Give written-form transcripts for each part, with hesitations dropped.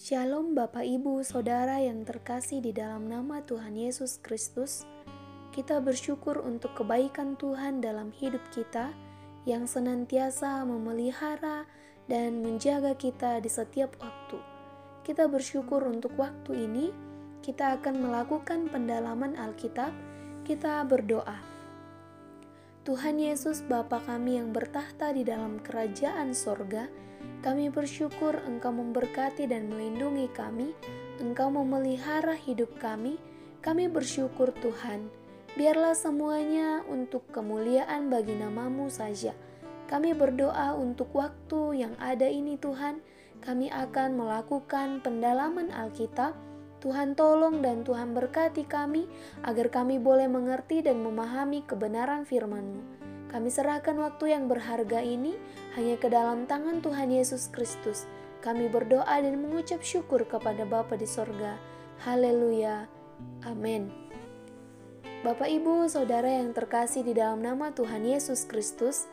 Shalom Bapak Ibu Saudara yang terkasih di dalam nama Tuhan Yesus Kristus. Kita bersyukur untuk kebaikan Tuhan dalam hidup kita yang senantiasa memelihara dan menjaga kita di setiap waktu. Kita bersyukur untuk waktu ini kita akan melakukan pendalaman Alkitab. Kita berdoa. Tuhan Yesus Bapa kami yang bertahta di dalam kerajaan sorga, kami bersyukur Engkau memberkati dan melindungi kami, Engkau memelihara hidup kami. Kami bersyukur Tuhan, biarlah semuanya untuk kemuliaan bagi nama-Mu saja. Kami berdoa untuk waktu yang ada ini Tuhan, kami akan melakukan pendalaman Alkitab. Tuhan tolong dan Tuhan berkati kami, agar kami boleh mengerti dan memahami kebenaran firman-Mu. Kami serahkan waktu yang berharga ini hanya ke dalam tangan Tuhan Yesus Kristus. Kami berdoa dan mengucap syukur kepada Bapa di sorga. Haleluya. Amin. Bapak Ibu Saudara yang terkasih di dalam nama Tuhan Yesus Kristus,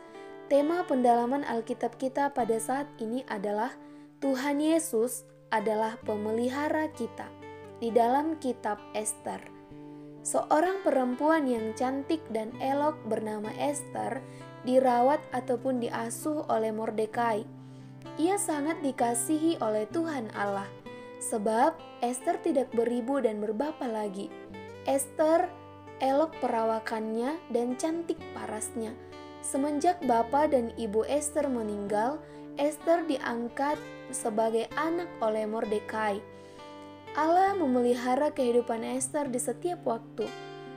tema pendalaman Alkitab kita pada saat ini adalah Tuhan Yesus adalah pemelihara kita. Di dalam kitab Ester, seorang perempuan yang cantik dan elok bernama Ester dirawat ataupun diasuh oleh Mordekai. Ia sangat dikasihi oleh Tuhan Allah, sebab Ester tidak beribu dan berbapa lagi. Ester elok perawakannya dan cantik parasnya. Semenjak bapa dan ibu Ester meninggal, Ester diangkat sebagai anak oleh Mordekai. Allah memelihara kehidupan Ester di setiap waktu.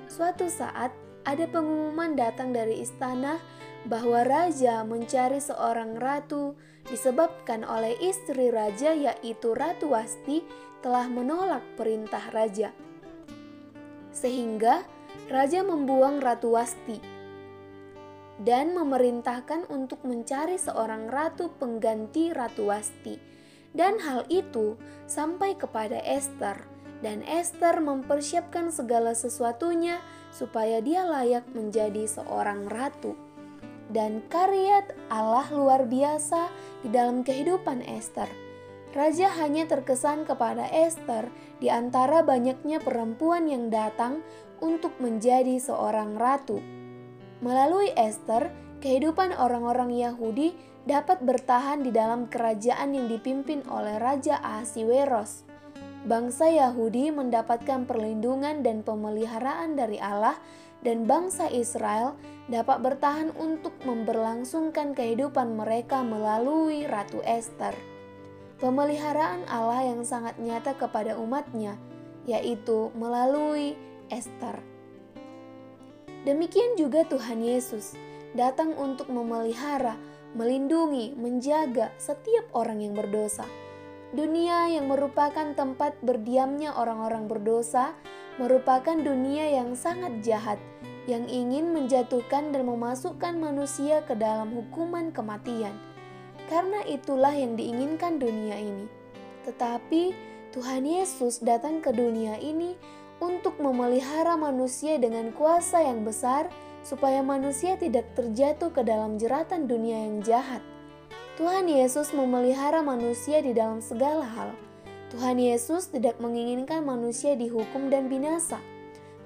Suatu saat, ada pengumuman datang dari istana bahwa raja mencari seorang ratu disebabkan oleh istri raja yaitu Ratu Wasti telah menolak perintah raja. Sehingga raja membuang Ratu Wasti dan memerintahkan untuk mencari seorang ratu pengganti Ratu Wasti. Dan hal itu sampai kepada Ester, dan Ester mempersiapkan segala sesuatunya supaya dia layak menjadi seorang ratu. Dan karya Allah luar biasa di dalam kehidupan Ester. Raja hanya terkesan kepada Ester di antara banyaknya perempuan yang datang untuk menjadi seorang ratu. Melalui Ester, kehidupan orang-orang Yahudi dapat bertahan di dalam kerajaan yang dipimpin oleh Raja Ahasiweros. Bangsa Yahudi mendapatkan perlindungan dan pemeliharaan dari Allah, dan bangsa Israel dapat bertahan untuk memberlangsungkan kehidupan mereka melalui Ratu Ester. Pemeliharaan Allah yang sangat nyata kepada umatnya, yaitu melalui Ester. Demikian juga Tuhan Yesus datang untuk memelihara, melindungi, menjaga setiap orang yang berdosa. Dunia yang merupakan tempat berdiamnya orang-orang berdosa merupakan dunia yang sangat jahat, yang ingin menjatuhkan dan memasukkan manusia ke dalam hukuman kematian. Karena itulah yang diinginkan dunia ini. Tetapi Tuhan Yesus datang ke dunia ini untuk memelihara manusia dengan kuasa yang besar, supaya manusia tidak terjatuh ke dalam jeratan dunia yang jahat. Tuhan Yesus memelihara manusia di dalam segala hal. Tuhan Yesus tidak menginginkan manusia dihukum dan binasa.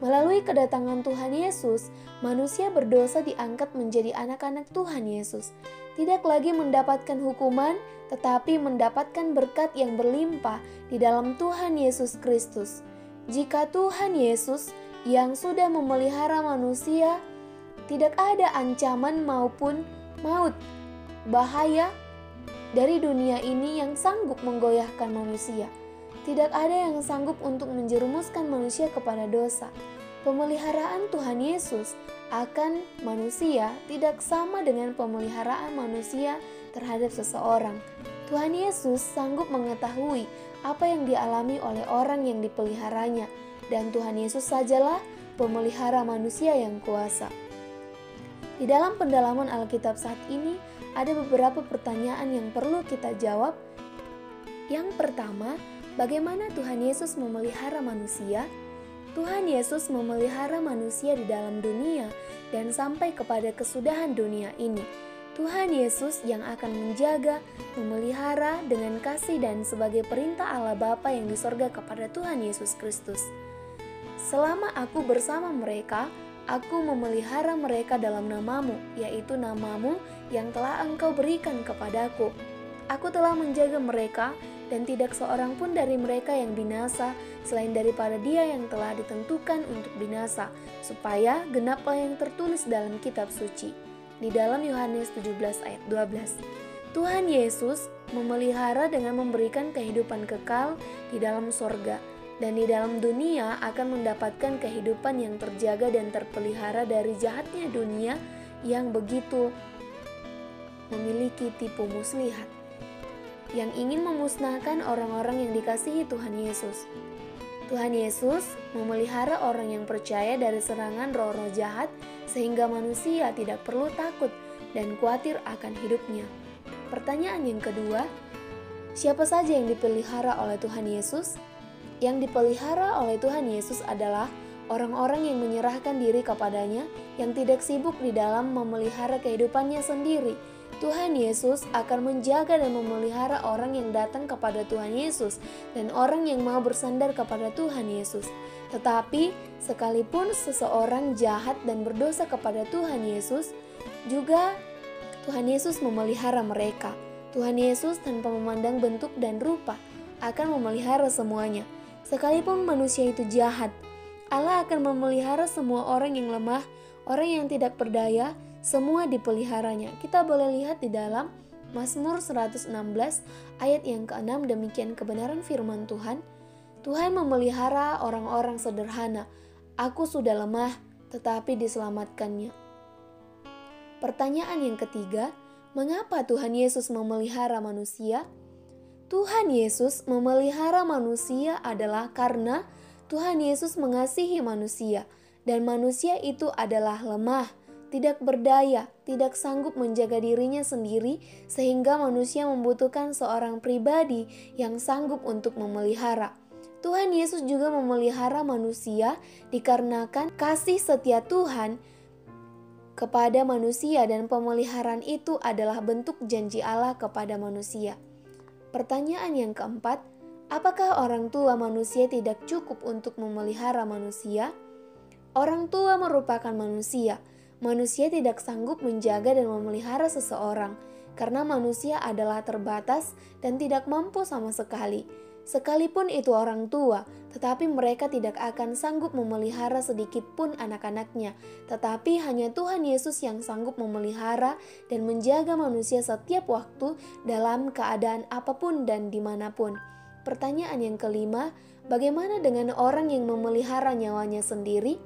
Melalui kedatangan Tuhan Yesus, manusia berdosa diangkat menjadi anak-anak Tuhan Yesus. Tidak lagi mendapatkan hukuman, tetapi mendapatkan berkat yang berlimpah di dalam Tuhan Yesus Kristus. Jika Tuhan Yesus yang sudah memelihara manusia, tidak ada ancaman maupun maut, bahaya dari dunia ini yang sanggup menggoyahkan manusia. Tidak ada yang sanggup untuk menjerumuskan manusia kepada dosa. Pemeliharaan Tuhan Yesus akan manusia tidak sama dengan pemeliharaan manusia terhadap seseorang. Tuhan Yesus sanggup mengetahui apa yang dialami oleh orang yang dipeliharanya, dan Tuhan Yesus sajalah pemelihara manusia yang kuasa. Di dalam pendalaman Alkitab saat ini, ada beberapa pertanyaan yang perlu kita jawab. Yang pertama, bagaimana Tuhan Yesus memelihara manusia? Tuhan Yesus memelihara manusia di dalam dunia dan sampai kepada kesudahan dunia ini. Tuhan Yesus yang akan menjaga, memelihara dengan kasih dan sebagai perintah Allah Bapa yang di sorga kepada Tuhan Yesus Kristus. Selama aku bersama mereka, aku memelihara mereka dalam namamu, yaitu namamu yang telah engkau berikan kepadaku. Aku telah menjaga mereka, dan tidak seorang pun dari mereka yang binasa, selain daripada dia yang telah ditentukan untuk binasa, supaya genaplah yang tertulis dalam kitab suci. Di dalam Yohanes 17 ayat 12. Tuhan Yesus memelihara dengan memberikan kehidupan kekal di dalam sorga, dan di dalam dunia akan mendapatkan kehidupan yang terjaga dan terpelihara dari jahatnya dunia yang begitu memiliki tipu muslihat, yang ingin memusnahkan orang-orang yang dikasihi Tuhan Yesus. Tuhan Yesus memelihara orang yang percaya dari serangan roh-roh jahat sehingga manusia tidak perlu takut dan khawatir akan hidupnya. Pertanyaan yang kedua, siapa saja yang dipelihara oleh Tuhan Yesus? Yang dipelihara oleh Tuhan Yesus adalah orang-orang yang menyerahkan diri kepadanya, yang tidak sibuk di dalam memelihara kehidupannya sendiri. Tuhan Yesus akan menjaga dan memelihara orang yang datang kepada Tuhan Yesus dan orang yang mau bersandar kepada Tuhan Yesus. Tetapi sekalipun seseorang jahat dan berdosa kepada Tuhan Yesus, juga Tuhan Yesus memelihara mereka. Tuhan Yesus tanpa memandang bentuk dan rupa akan memelihara semuanya. Sekalipun manusia itu jahat, Allah akan memelihara semua orang yang lemah, orang yang tidak berdaya, semua dipeliharanya. Kita boleh lihat di dalam Mazmur 116 ayat yang ke-6, demikian kebenaran firman Tuhan. Tuhan memelihara orang-orang sederhana. Aku sudah lemah, tetapi diselamatkannya. Pertanyaan yang ketiga, mengapa Tuhan Yesus memelihara manusia? Tuhan Yesus memelihara manusia adalah karena Tuhan Yesus mengasihi manusia, dan manusia itu adalah lemah, tidak berdaya, tidak sanggup menjaga dirinya sendiri, sehingga manusia membutuhkan seorang pribadi yang sanggup untuk memelihara. Tuhan Yesus juga memelihara manusia dikarenakan kasih setia Tuhan kepada manusia, dan pemeliharaan itu adalah bentuk janji Allah kepada manusia. Pertanyaan yang keempat, apakah orang tua manusia tidak cukup untuk memelihara manusia? Orang tua merupakan manusia. Manusia tidak sanggup menjaga dan memelihara seseorang, karena manusia adalah terbatas dan tidak mampu sama sekali. Sekalipun itu orang tua, tetapi mereka tidak akan sanggup memelihara sedikit pun anak-anaknya. Tetapi hanya Tuhan Yesus yang sanggup memelihara dan menjaga manusia setiap waktu dalam keadaan apapun dan dimanapun. Pertanyaan yang kelima, bagaimana dengan orang yang memelihara nyawanya sendiri?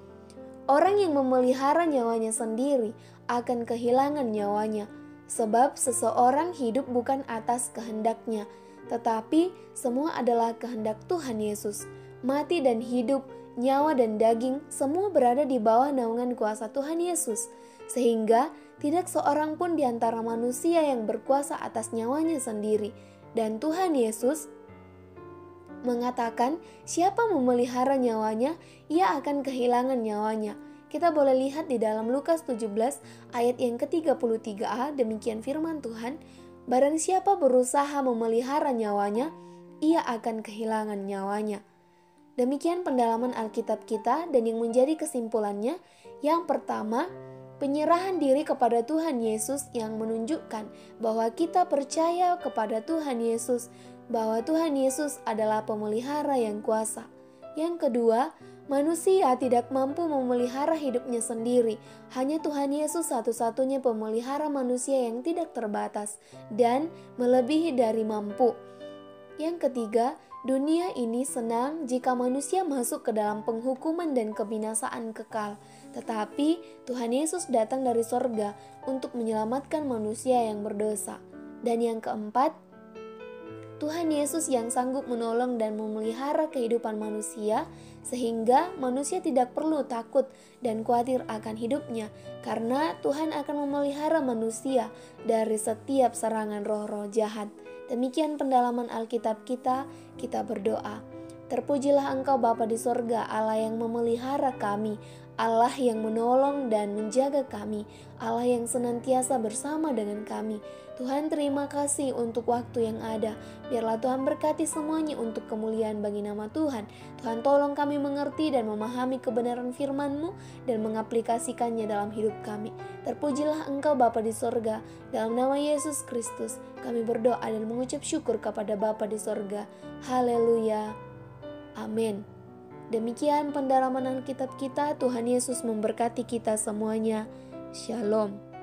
Orang yang memelihara nyawanya sendiri akan kehilangan nyawanya, sebab seseorang hidup bukan atas kehendaknya, tetapi semua adalah kehendak Tuhan Yesus. Mati dan hidup, nyawa dan daging, semua berada di bawah naungan kuasa Tuhan Yesus, sehingga tidak seorang pun di antara manusia yang berkuasa atas nyawanya sendiri. Dan Tuhan Yesus mengatakan, siapa memelihara nyawanya, ia akan kehilangan nyawanya. Kita boleh lihat di dalam Lukas 17 ayat yang ke-33a, demikian firman Tuhan, barang siapa berusaha memelihara nyawanya, ia akan kehilangan nyawanya. Demikian pendalaman Alkitab kita, dan yang menjadi kesimpulannya, yang pertama, penyerahan diri kepada Tuhan Yesus yang menunjukkan bahwa kita percaya kepada Tuhan Yesus, bahwa Tuhan Yesus adalah pemelihara yang kuasa. Yang kedua, manusia tidak mampu memelihara hidupnya sendiri. Hanya Tuhan Yesus satu-satunya pemelihara manusia yang tidak terbatas dan melebihi dari mampu. Yang ketiga, dunia ini senang jika manusia masuk ke dalam penghukuman dan kebinasaan kekal. Tetapi Tuhan Yesus datang dari sorga untuk menyelamatkan manusia yang berdosa. Dan yang keempat, Tuhan Yesus yang sanggup menolong dan memelihara kehidupan manusia, sehingga manusia tidak perlu takut dan khawatir akan hidupnya, karena Tuhan akan memelihara manusia dari setiap serangan roh-roh jahat. Demikian pendalaman Alkitab kita berdoa. Terpujilah Engkau Bapa di sorga, Allah yang memelihara kami, Allah yang menolong dan menjaga kami, Allah yang senantiasa bersama dengan kami. Tuhan, terima kasih untuk waktu yang ada. Biarlah Tuhan berkati semuanya untuk kemuliaan bagi nama Tuhan. Tuhan, tolong kami mengerti dan memahami kebenaran firman-Mu dan mengaplikasikannya dalam hidup kami. Terpujilah Engkau Bapa di sorga. Dalam nama Yesus Kristus kami berdoa dan mengucap syukur kepada Bapa di sorga. Haleluya. Amin. Demikian pendalaman Alkitab kita. Tuhan Yesus memberkati kita semuanya. Shalom.